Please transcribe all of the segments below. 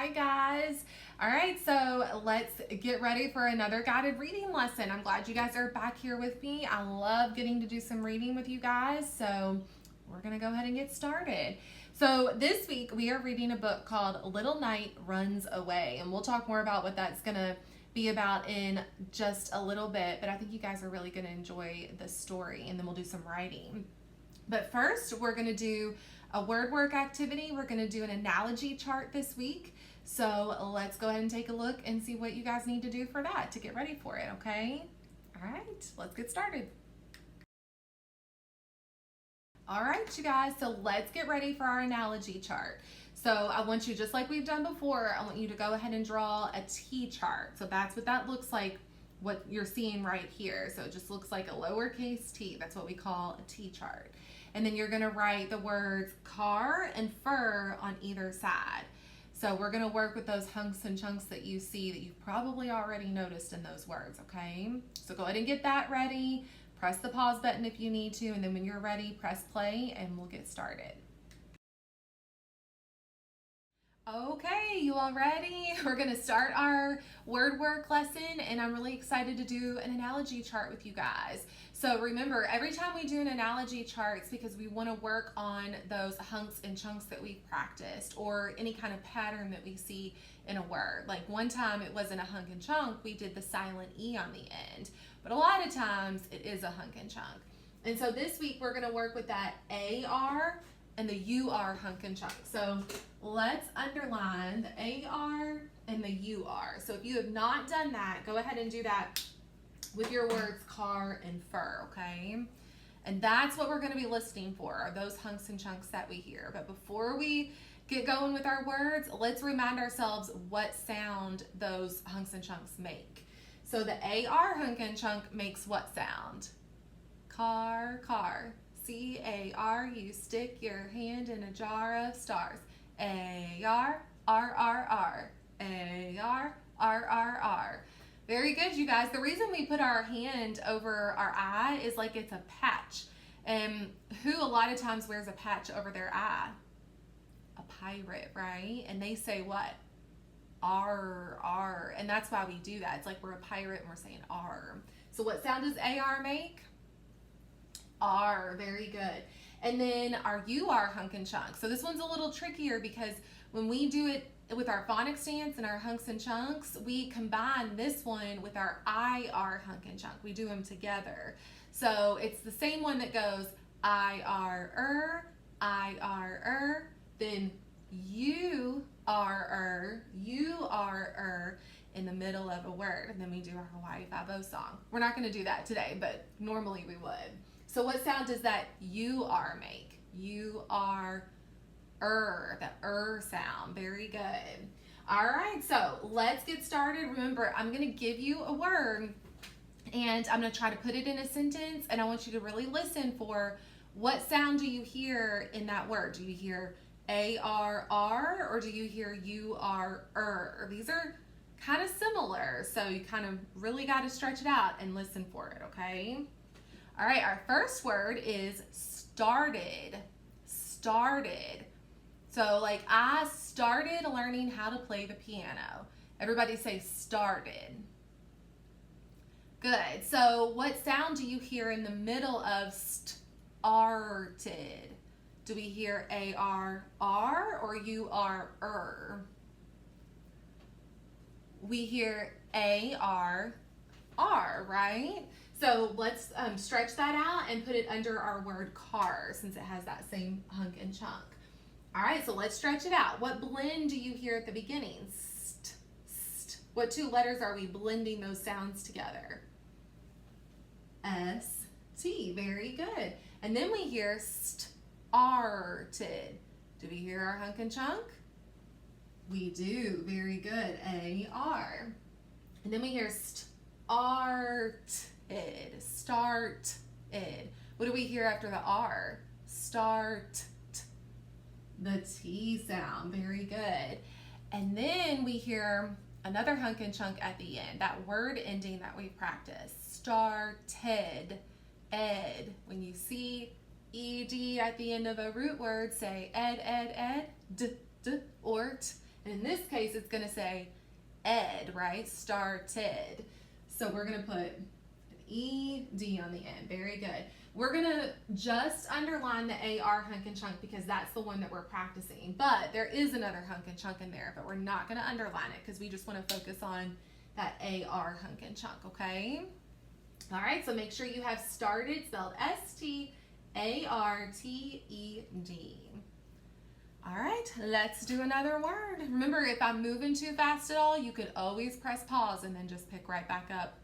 Hi guys. All right, so let's get ready for another guided reading lesson. I'm glad you guys are back here with me. I love getting to do some reading with you guys. So we're going to go ahead and get started. So this week we are reading a book called Little Night Runs Away, and we'll talk more about what that's going to be about in just a little bit, but I think you guys are really going to enjoy the story, and then we'll do some writing. But first, we're going to do a word work activity. We're going to do an analogy chart this week. So let's go ahead and take a look and see what you guys need to do for that to get ready for it, okay? All right, let's get started. All right, you guys, so let's get ready for our analogy chart. So I want you, just like we've done before, I want you to go ahead and draw a T chart. So that's what that looks like, what you're seeing right here. So it just looks like a lowercase t. That's what we call a T chart. And then you're going to write the words car and fur on either side. So we're going to work with those hunks and chunks that you see that you've probably already noticed in those words, okay? So go ahead and get that ready. Press the pause button if you need to, and then when you're ready, press play and we'll get started. Okay, you all ready? We're going to start our word work lesson, and I'm really excited to do an analogy chart with you guys. So remember, every time we do an analogy chart, it's because we want to work on those hunks and chunks that we've practiced, or any kind of pattern that we see in a word. Like one time it wasn't a hunk and chunk, we did the silent E on the end. But a lot of times it is a hunk and chunk. And so this week we're going to work with that AR and the UR hunk and chunk. So let's underline the AR and the UR. So if you have not done that, go ahead and do that with your words car and fur, okay? And that's what we're going to be listening for, are those hunks and chunks that we hear. But before we get going with our words, let's remind ourselves what sound those hunks and chunks make. So the AR hunk and chunk makes what sound? Car, car. C-A-R-U, stick your hand in a jar of stars. A-R, R-R-R. A-R, R-R-R. Very good, you guys. The reason we put our hand over our eye is like it's a patch. And who a lot of times wears a patch over their eye? A pirate, right? And they say what? R, R. And that's why we do that. It's like we're a pirate and we're saying R. So what sound does AR make? R. Very good. And then our UR hunk and chunk. So this one's a little trickier because when we do it with our phonics stance and our hunks and chunks, we combine this one with our IR hunk and chunk. We do them together. So it's the same one that goes IR-er, IR-er, then UR-er, UR-er in the middle of a word. And then we do our Hawaii Five-O song. We're not going to do that today, but normally we would. So what sound does that UR make? UR-er, the sound. Very good. All right, so let's get started. Remember, I'm going to give you a word, and I'm going to try to put it in a sentence, and I want you to really listen for what sound do you hear in that word. Do you hear A-R-R, or do you hear U-R-er? These are kind of similar, so you kind of really got to stretch it out and listen for it, okay? All right, our first word is started. Started. So like I started learning how to play the piano. Everybody say started. Good. So what sound do you hear in the middle of started? Do we hear A-R-R or U-R-er? We hear A-R-R, right? So let's stretch that out and put it under our word car, since it has that same hunk and chunk. All right, so let's stretch it out. What blend do you hear at the beginning? St, st. What two letters are we blending those sounds together? S-T, very good. And then we hear started. Do we hear our hunk and chunk? We do, very good, A-R. And then we hear started. Started. What do we hear after the R? Start. The T sound. Very good. And then we hear another hunk and chunk at the end. That word ending that we practice. Started. Ed. When you see ed at the end of a root word, say ed, ed, ed, d, d, or t. And in this case, it's going to say ed, right? Started. So we're going to put an ED on the end. Very good. We're going to just underline the AR hunk and chunk because that's the one that we're practicing. But there is another hunk and chunk in there, but we're not going to underline it because we just want to focus on that AR hunk and chunk, okay? All right, so make sure you have started spelled STARTED. All right, let's do another word. Remember, if I'm moving too fast at all, you could always press pause and then just pick right back up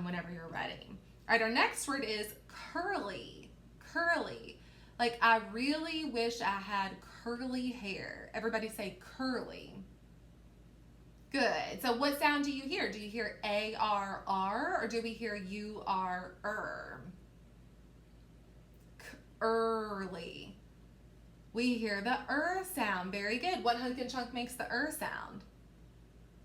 whenever you're ready. All right, our next word is curly. Curly. Like, I really wish I had curly hair. Everybody say curly. Good. So what sound do you hear? Do you hear A-R-R or do we hear U-R-R? Early. We hear the sound. Very good. What hunk and chunk makes the sound?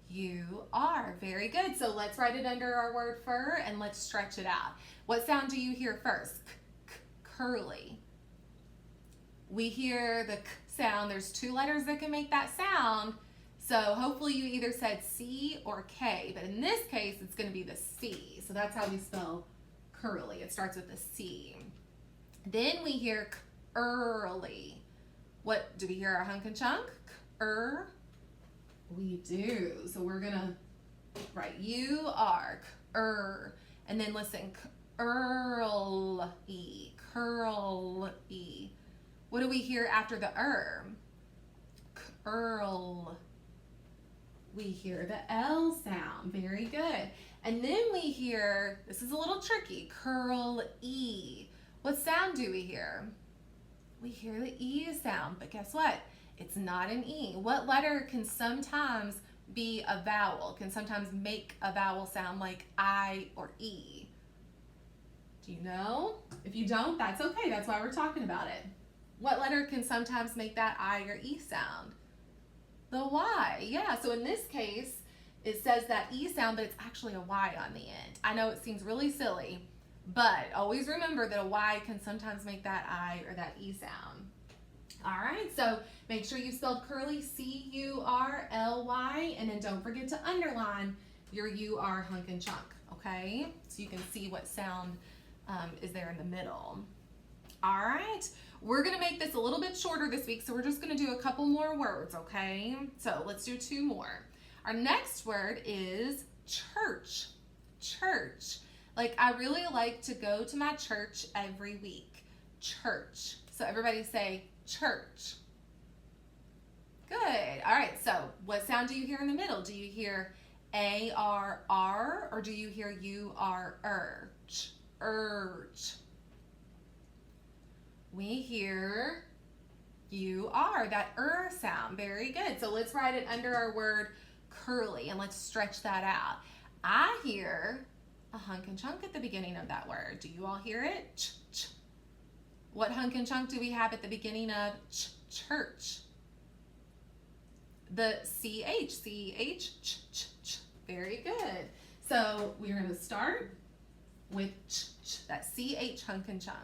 U-R. Very good. So let's write it under our word fur and let's stretch it out. What sound do you hear first? Curly. We hear the sound. There's two letters that can make that sound. So hopefully you either said C or K, but in this case, it's going to be the C. So that's how we spell curly. It starts with a C. Then we hear early. What do we hear our hunk and chunk? We do. So we're going to write U-R, and then listen, curly, curly. What do we hear after the curl. We hear the L sound. Very good. And then we hear, this is a little tricky, curl-E. What sound do we hear? We hear the E sound, but guess what? It's not an E. What letter can sometimes be a vowel, can sometimes make a vowel sound like I or E? Do you know? If you don't, that's okay. That's why we're talking about it. What letter can sometimes make that I or E sound? The Y. Yeah, so in this case, it says that E sound, but it's actually a Y on the end. I know it seems really silly, but always remember that a Y can sometimes make that I or that E sound. All right, so make sure you spelled curly, C-U-R-L-Y, and then don't forget to underline your U-R hunk and chunk, okay? So you can see what sound is there in the middle. All right, we're gonna make this a little bit shorter this week, so we're just gonna do a couple more words, okay? So let's do two more. Our next word is church. Church. Like, I really like to go to my church every week. Church. So everybody say church. Good. All right, so what sound do you hear in the middle? Do you hear A-R-R or do you hear U-R-R? Urge. We hear U-R, that sound. Very good. So let's write it under our word curly and let's stretch that out. I hear a hunk and chunk at the beginning of that word. Do you all hear it? Ch-ch. What hunk and chunk do we have at the beginning of church? The C-H, C-H, ch-ch-ch. Very good. So we're going to start with ch-ch, that C-H hunk and chunk.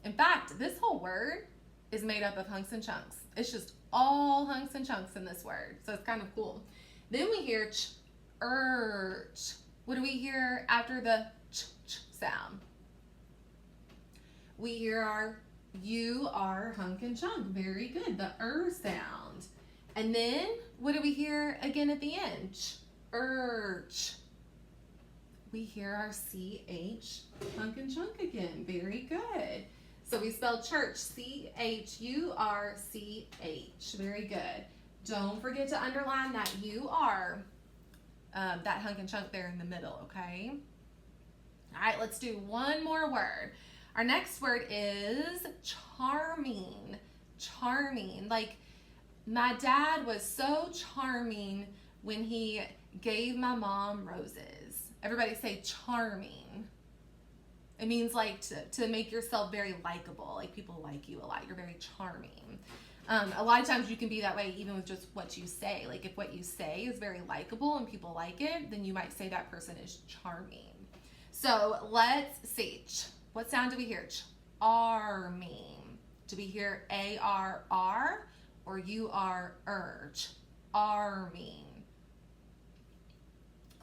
In fact, this whole word is made up of hunks and chunks. It's just all hunks and chunks in this word. So it's kind of cool. Then we hear ch-urge. What do we hear after the ch-ch sound? We hear our U-R hunk and chunk. Very good. The sound. And then what do we hear again at the end? Ch-urge. We hear our C-H hunk and chunk again. Very good. So we spelled church, C-H-U-R-C-H. Very good. Don't forget to underline that U-R, that hunk and chunk there in the middle, okay? All right, let's do one more word. Our next word is charming. Charming. Like, my dad was so charming when he gave my mom roses. Everybody say charming. It means like to make yourself very likable, like people like you a lot. You're very charming. A lot of times you can be that way even with just what you say. Like if what you say is very likable and people like it, then you might say that person is charming. So let's see. What sound do we hear? Charming. Do we hear A-R-R or U-R-urge? are mean.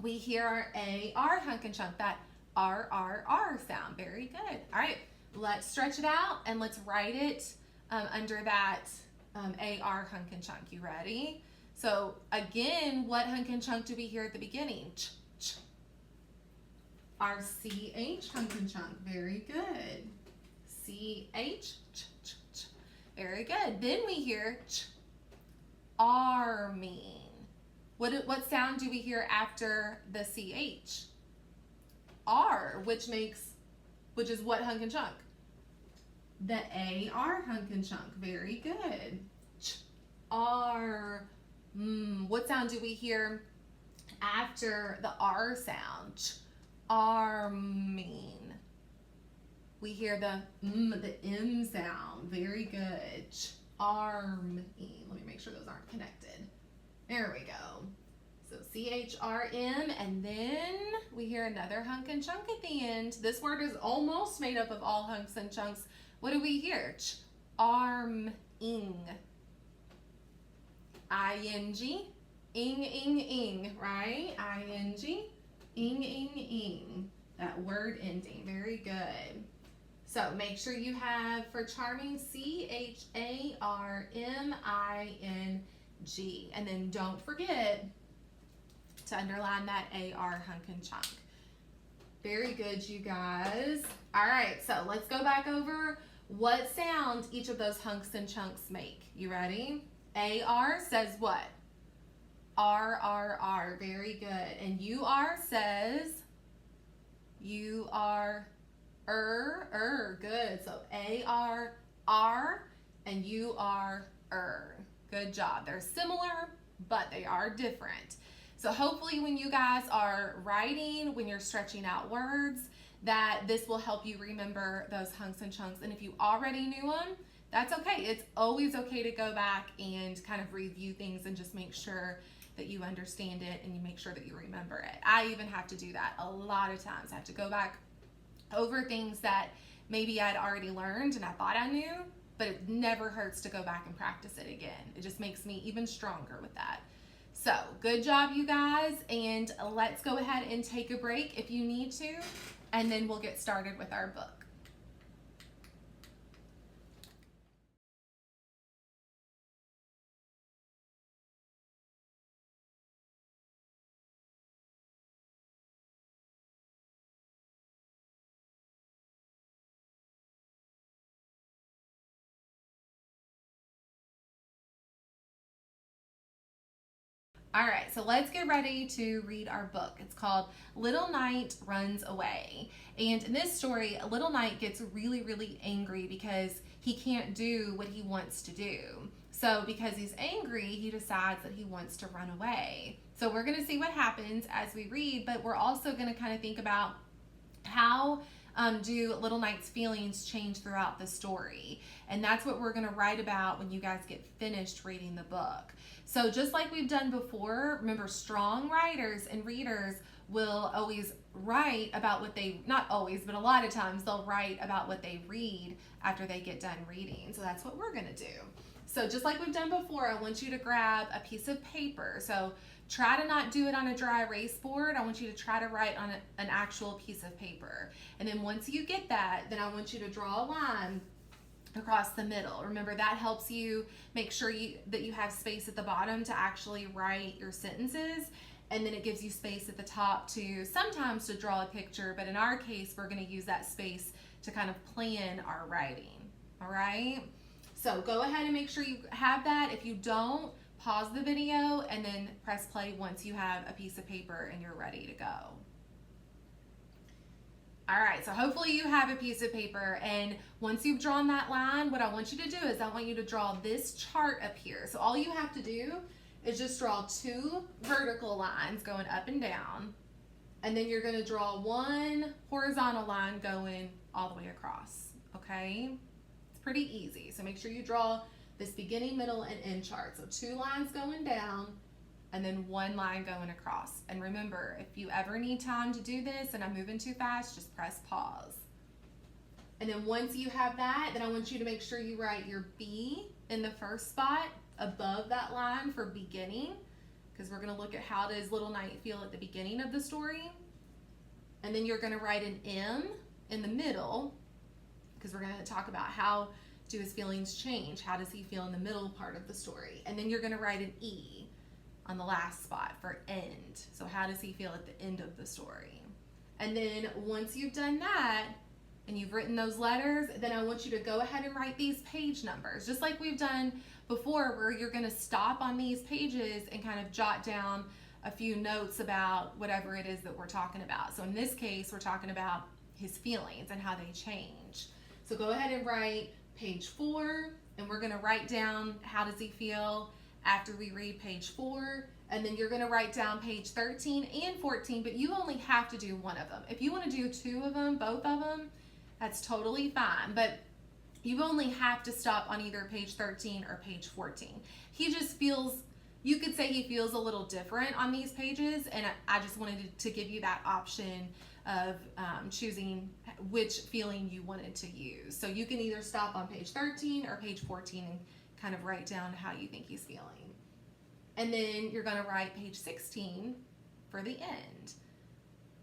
We hear our AR hunk and chunk, that R sound. Very good. All right, let's stretch it out and let's write it under that AR hunk and chunk. You ready? So again, what hunk and chunk do we hear at the beginning? Ch, ch. Our CH hunk and chunk. Very good. CH, ch, ch, ch. Very good. Then we hear ch, are mean. What sound do we hear after the CH? R, which is what hunk and chunk? The AR hunk and chunk. Very good. Ch, R, what sound do we hear after the R sound? Ch, arming. We hear the M sound. Very good. Ch, arming. Let me make sure those aren't connected. There we go. So CHRM, and then we hear another hunk and chunk at the end. This word is almost made up of all hunks and chunks. What do we hear? Ch, arming. ING, ing, right? ING, ing. That word ending. Very good. So make sure you have for charming CHARMING. And then don't forget to underline that AR hunk and chunk. Very good, you guys. All right, so let's go back over what sound each of those hunks and chunks make. You ready? AR says what? R. Very good. And UR says Good. So AR, and UR. Good job. They're similar, but they are different. So hopefully when you guys are writing, when you're stretching out words, that this will help you remember those hunks and chunks. And if you already knew them, that's okay. It's always okay to go back and kind of review things and just make sure that you understand it and you make sure that you remember it. I even have to do that a lot of times. I have to go back over things that maybe I'd already learned and I thought I knew, but it never hurts to go back and practice it again. It just makes me even stronger with that. So good job, you guys, and let's go ahead and take a break if you need to, and then we'll get started with our book. All right, so let's get ready to read our book. It's called Little Knight Runs Away. And in this story, Little Knight gets really, really angry because he can't do what he wants to do. So because he's angry, he decides that he wants to run away. So we're going to see what happens as we read, but we're also going to kind of think about how do Little Knight's feelings change throughout the story? And that's what we're going to write about when you guys get finished reading the book. So just like we've done before, remember, strong writers and readers will always write about what they, not always, but a lot of times they'll write about what they read after they get done reading. So that's what we're going to do. So just like we've done before, I want you to grab a piece of paper. So try to not do it on a dry erase board. I want you to try to write on an actual piece of paper. And then once you get that, then I want you to draw a line across the middle. Remember, that helps you make sure that you have space at the bottom to actually write your sentences. And then it gives you space at the top to sometimes to draw a picture. But in our case, we're going to use that space to kind of plan our writing. All right? So go ahead and make sure you have that. If you don't, pause the video and then press play once you have a piece of paper and you're ready to go. All right, so hopefully you have a piece of paper, and once you've drawn that line, what I want you to do is I want you to draw this chart up here. So all you have to do is just draw 2 vertical lines going up and down, and then you're going to draw 1 horizontal line going all the way across, okay? It's pretty easy. So make sure you draw this beginning, middle, and end chart. So 2 lines going down and then 1 line going across. And remember, if you ever need time to do this and I'm moving too fast, just press pause. And then once you have that, then I want you to make sure you write your B in the first spot, above that line for beginning, because we're going to look at how does Little Knight feel at the beginning of the story. And then you're going to write an M in the middle, because we're going to talk about how do his feelings change. How does he feel in the middle part of the story? And then you're going to write an E on the last spot for end. So how does he feel at the end of the story? And then once you've done that and you've written those letters, then I want you to go ahead and write these page numbers, just like we've done before, where you're going to stop on these pages and kind of jot down a few notes about whatever it is that we're talking about. So in this case, we're talking about his feelings and how they change. So go ahead and write page 4, and we're going to write down how does he feel after we read page 4, and then you're going to write down page 13 and 14, but you only have to do one of them. If you want to do 2 of them, both of them, that's totally fine, but you only have to stop on either page 13 or page 14. He just feels, you could say he feels a little different on these pages, and I just wanted to give you that option of choosing which feeling you wanted to use. So you can either stop on page 13 or page 14 and kind of write down how you think he's feeling. And then you're going to write page 16 for the end.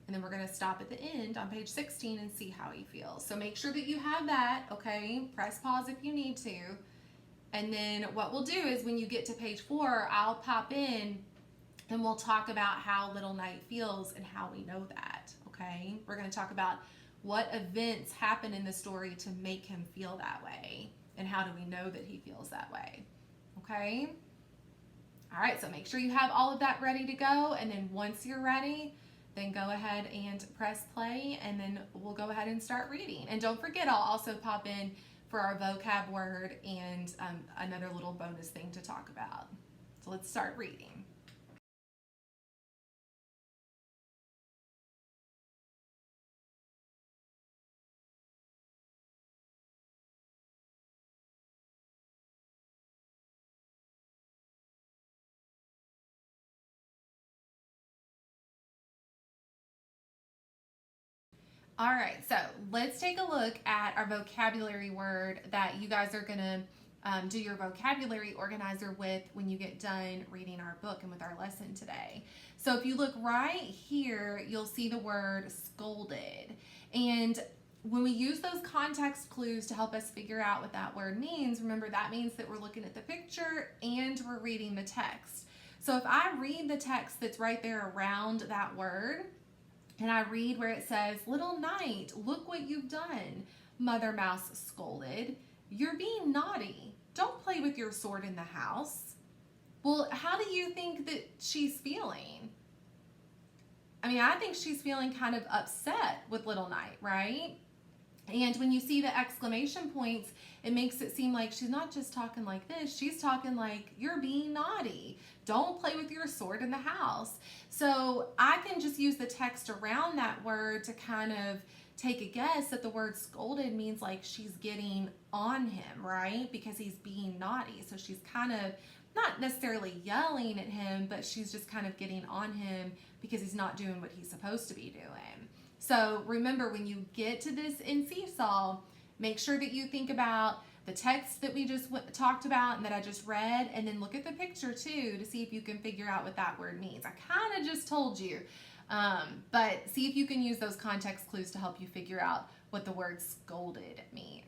And then we're going to stop at the end on page 16 and see how he feels. So make sure that you have that, okay? Press pause if you need to. And then what we'll do is when you get to page 4, I'll pop in and we'll talk about how Little Knight feels and how we know that, okay? We're going to talk about what events happen in the story to make him feel that way, and how do we know that he feels that way, okay? All right, so make sure you have all of that ready to go, and then once you're ready, then go ahead and press play, and then we'll go ahead and start reading. And don't forget, I'll also pop in for our vocab word and another little bonus thing to talk about. So let's start reading. All right, so let's take a look at our vocabulary word that you guys are gonna do your vocabulary organizer with when you get done reading our book and with our lesson today. So if you look right here, you'll see the word scolded. And when we use those context clues to help us figure out what that word means, remember that means that we're looking at the picture and we're reading the text. So if I read the text that's right there around that word, and I read where it says, "Little Knight, look what you've done," Mother Mouse scolded. "You're being naughty. Don't play with your sword in the house." Well, how do you think that she's feeling? I mean, I think she's feeling kind of upset with Little Knight, right? And when you see the exclamation points, it makes it seem like she's not just talking like this, she's talking like, "You're being naughty. Don't play with your sword in the house." So I can just use the text around that word to kind of take a guess that the word scolded means like she's getting on him, right? Because he's being naughty. So she's kind of not necessarily yelling at him, but she's just kind of getting on him because he's not doing what he's supposed to be doing. So remember, when you get to this in Seesaw, make sure that you think about the text that we just talked about and that I just read, and then look at the picture too to see if you can figure out what that word means. I kind of just told you, but see if you can use those context clues to help you figure out what the word scolded means.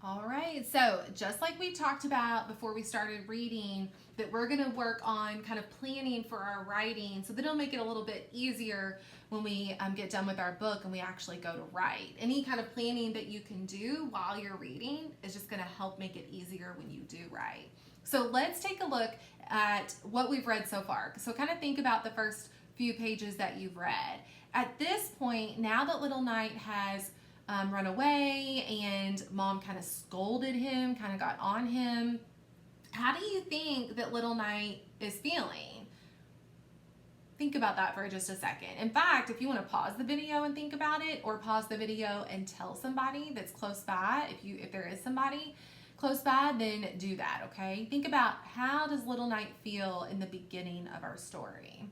All right, so just like we talked about before we started reading, that we're going to work on kind of planning for our writing so that it'll make it a little bit easier when we get done with our book and we actually go to write. Any kind of planning that you can do while you're reading is just going to help make it easier when you do write. So let's take a look at what we've read so far. So kind of think about the first few pages that you've read. At this point, now that Little Knight has run away and Mom kind of scolded him, kind of got on him, how do you think that Little Knight is feeling? Think about that for just a second. In fact, if you want to pause the video and think about it, or pause the video and tell somebody that's close by, if there is somebody close by, then do that, okay? Think about, how does Little Knight feel in the beginning of our story?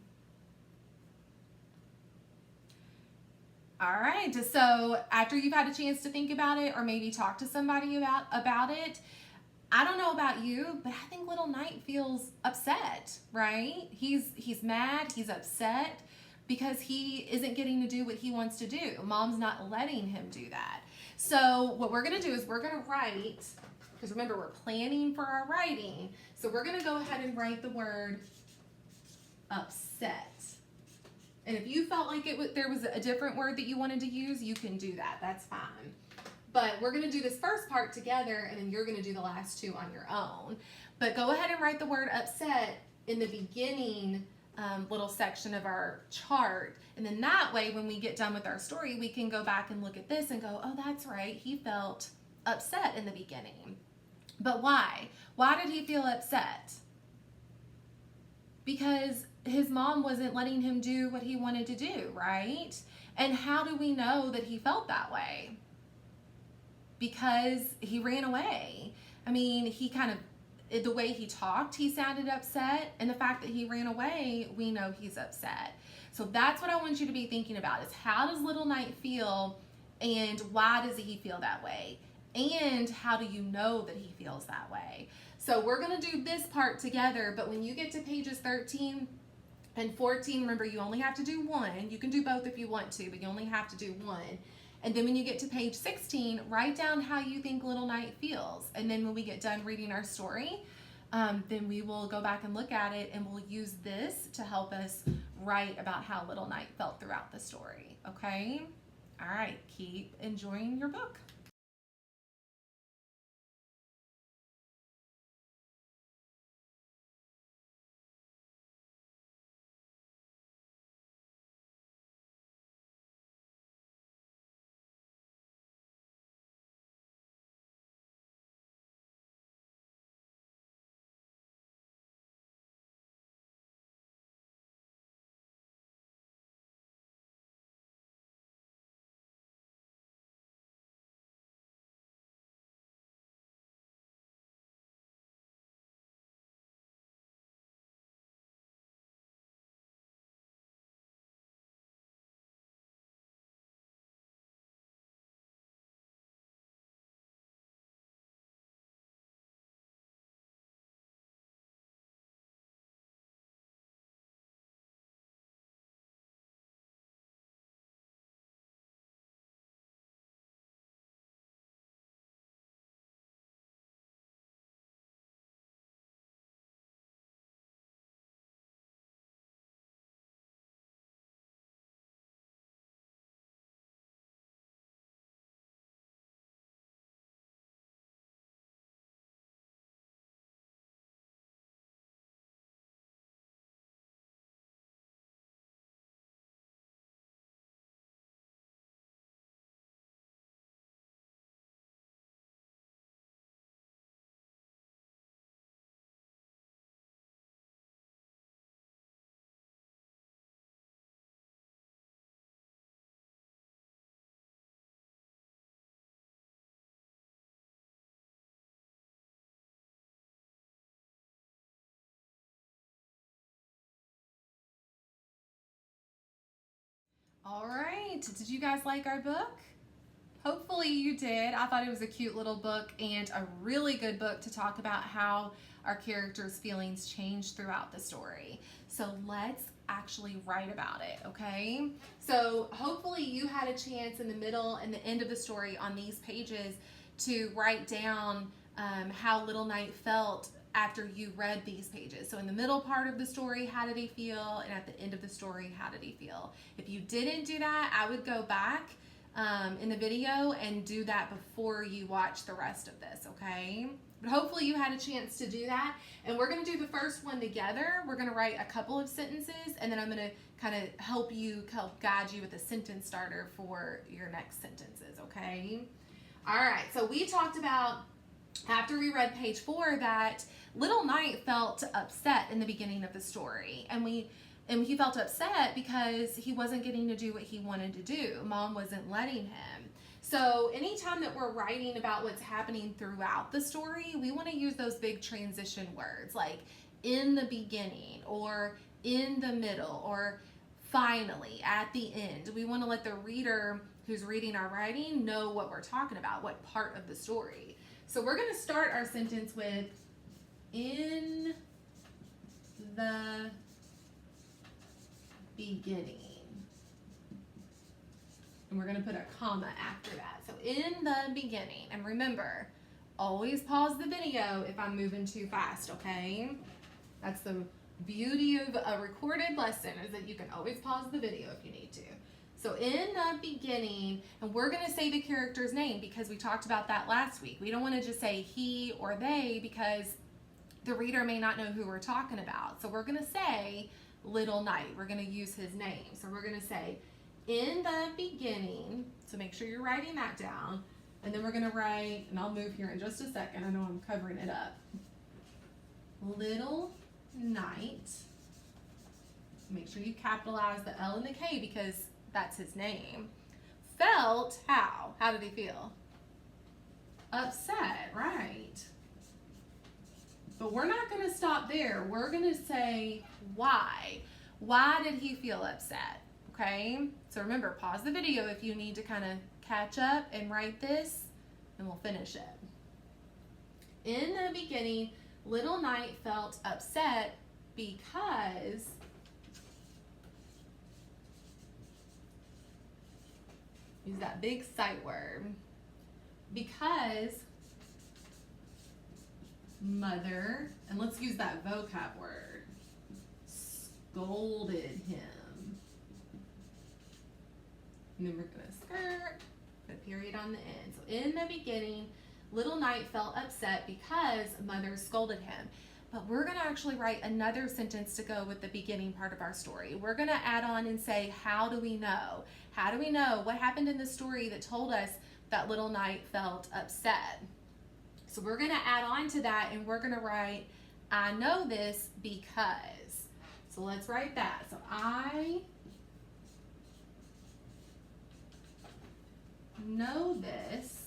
All right, so after you've had a chance to think about it, or maybe talk to somebody about it, I don't know about you, but I think Little Knight feels upset, right? He's mad, he's upset because he isn't getting to do what he wants to do. Mom's not letting him do that. So what we're gonna do is we're gonna write, because remember, we're planning for our writing. So we're gonna go ahead and write the word upset. And if you felt like there was a different word that you wanted to use, you can do that. That's fine. But we're going to do this first part together, and then you're going to do the last two on your own. But go ahead and write the word upset in the beginning little section of our chart. And then that way, when we get done with our story, we can go back and look at this and go, oh, that's right. He felt upset in the beginning. But why? Why did he feel upset? Because his mom wasn't letting him do what he wanted to do, right? And how do we know that he felt that way? Because he ran away. I mean, the way he talked, he sounded upset. And the fact that he ran away, we know he's upset. So that's what I want you to be thinking about, is how does Little Knight feel, and why does he feel that way? And how do you know that he feels that way? So we're going to do this part together, but when you get to pages 13 and 14, remember, you only have to do one. You can do both if you want to, but you only have to do one. And then when you get to page 16, write down how you think Little Knight feels. And then when we get done reading our story, then we will go back and look at it, and we'll use this to help us write about how Little Knight felt throughout the story, okay? All right, keep enjoying your book. All right, did you guys like our book? Hopefully you did. I thought it was a cute little book, and a really good book to talk about how our characters' feelings change throughout the story. So let's actually write about it, okay? So hopefully you had a chance in the middle and the end of the story on these pages to write down how Little Knight felt after you read these pages. So in the middle part of the story, how did he feel? And at the end of the story, how did he feel? If you didn't do that, I would go back in the video and do that before you watch the rest of this, okay? But hopefully you had a chance to do that. And we're gonna do the first one together. We're gonna write a couple of sentences, and then I'm gonna kind of help guide you with a sentence starter for your next sentences, okay? All right, so we talked about, after we read page 4, that Little Knight felt upset in the beginning of the story. And we And he felt upset because he wasn't getting to do what he wanted to do. Mom wasn't letting him. So anytime that we're writing about what's happening throughout the story, we want to use those big transition words like in the beginning or in the middle or finally at the end. We want to let the reader who's reading our writing know what we're talking about, what part of the story. So we're going to start our sentence with in the beginning. And we're going to put a comma after that. So in the beginning. And remember, always pause the video if I'm moving too fast, okay? That's the beauty of a recorded lesson, is that you can always pause the video if you need to. So in the beginning, and we're going to say the character's name because we talked about that last week. We don't want to just say he or they because the reader may not know who we're talking about. So we're going to say Little Knight. We're going to use his name. So we're going to say in the beginning. So make sure you're writing that down. And then we're going to write, and I'll move here in just a second. I know I'm covering it up. Little Knight. Make sure you capitalize the L and the K because that's his name. Felt how? How did he feel? Upset, right? But we're not going to stop there. We're going to say why. Why did he feel upset? Okay? So remember, pause the video if you need to kind of catch up and write this, and we'll finish it. In the beginning, Little Knight felt upset because use that big sight word. Because Mother, and let's use that vocab word, scolded him. And then we're going to skirt, put a period on the end. So in the beginning, Little Knight felt upset because Mother scolded him. But we're going to actually write another sentence to go with the beginning part of our story. We're going to add on and say, how do we know? How do we know what happened in the story that told us that Little Knight felt upset? So we're going to add on to that, and we're going to write, I know this because. So let's write that. So I know this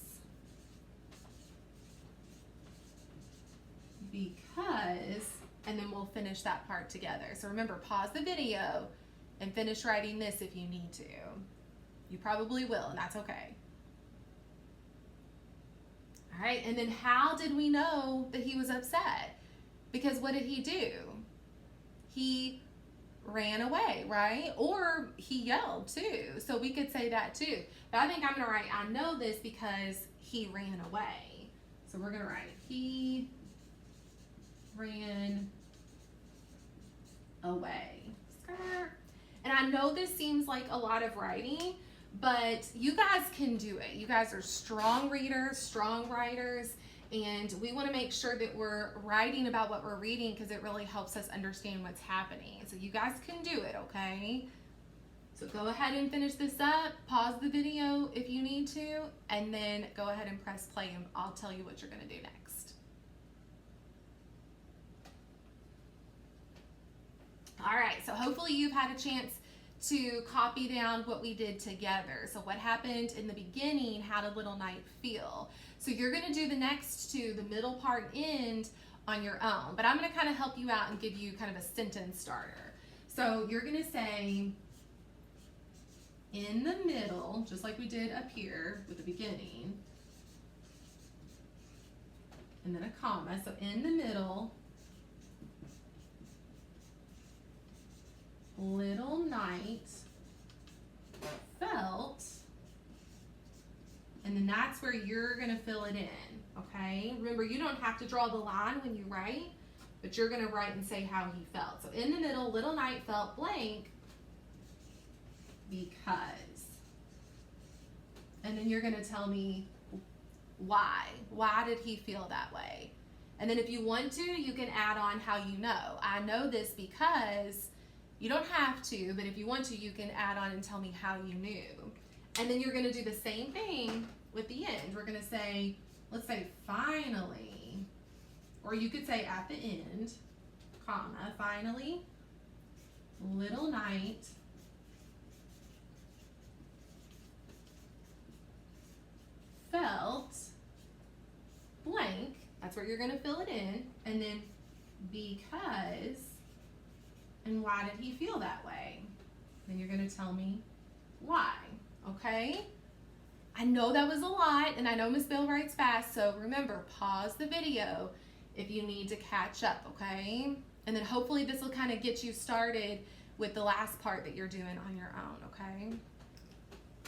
because, and then we'll finish that part together. So remember, pause the video and finish writing this if you need to. You probably will, and that's okay. All right, and then how did we know that he was upset? Because what did he do? He ran away, right? Or he yelled too. So we could say that too. But I think I'm going to write, I know this because he ran away. So we're going to write, he ran away. And I know this seems like a lot of writing, but you guys can do it. You guys are strong readers, strong writers, and we want to make sure that we're writing about what we're reading because it really helps us understand what's happening. So you guys can do it, okay? So go ahead and finish this up. Pause the video if you need to, and then go ahead and press play, and I'll tell you what you're going to do next. All right, so hopefully you've had a chance to copy down what we did together. So what happened in the beginning, how did Little Knight feel? So you're gonna do the next two, the middle part and end, on your own. But I'm gonna kind of help you out and give you kind of a sentence starter. So you're gonna say, in the middle, just like we did up here with the beginning, and then a comma. So in the middle, Little Knight felt, and then that's where you're going to fill it in, okay? Remember, you don't have to draw the line when you write, but you're going to write and say how he felt. So in the middle, Little Knight felt blank because. And then you're going to tell me why. Why did he feel that way? And then if you want to, you can add on how you know. I know this because. You don't have to, but if you want to, you can add on and tell me how you knew. And then you're going to do the same thing with the end. We're going to say, let's say finally, or you could say at the end, comma, finally, Little Night felt blank. That's where you're going to fill it in. And then because, and why did he feel that way? Then you're going to tell me why, okay? I know that was a lot, and I know Miss Bill writes fast, so remember, pause the video if you need to catch up, okay? And then hopefully this will kind of get you started with the last part that you're doing on your own, okay?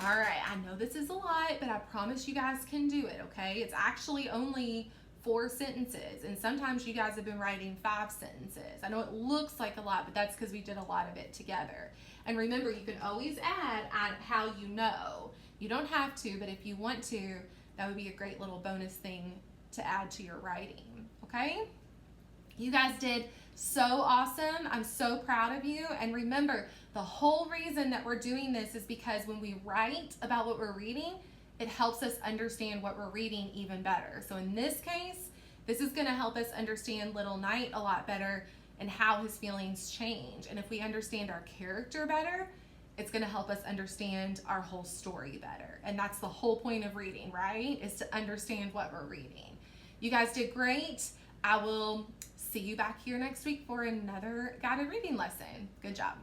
All right, I know this is a lot, but I promise you guys can do it, okay? It's actually only 4 sentences, and sometimes you guys have been writing 5 sentences. I know it looks like a lot, but that's because we did a lot of it together. And remember, you can always add how you know. You don't have to, but if you want to, that would be a great little bonus thing to add to your writing, okay? You guys did so awesome. I'm so proud of you. And remember, the whole reason that we're doing this is because when we write about what we're reading, it helps us understand what we're reading even better. So in this case, this is gonna help us understand Little Knight a lot better and how his feelings change. And if we understand our character better, it's gonna help us understand our whole story better. And that's the whole point of reading, right? Is to understand what we're reading. You guys did great. I will see you back here next week for another guided reading lesson. Good job.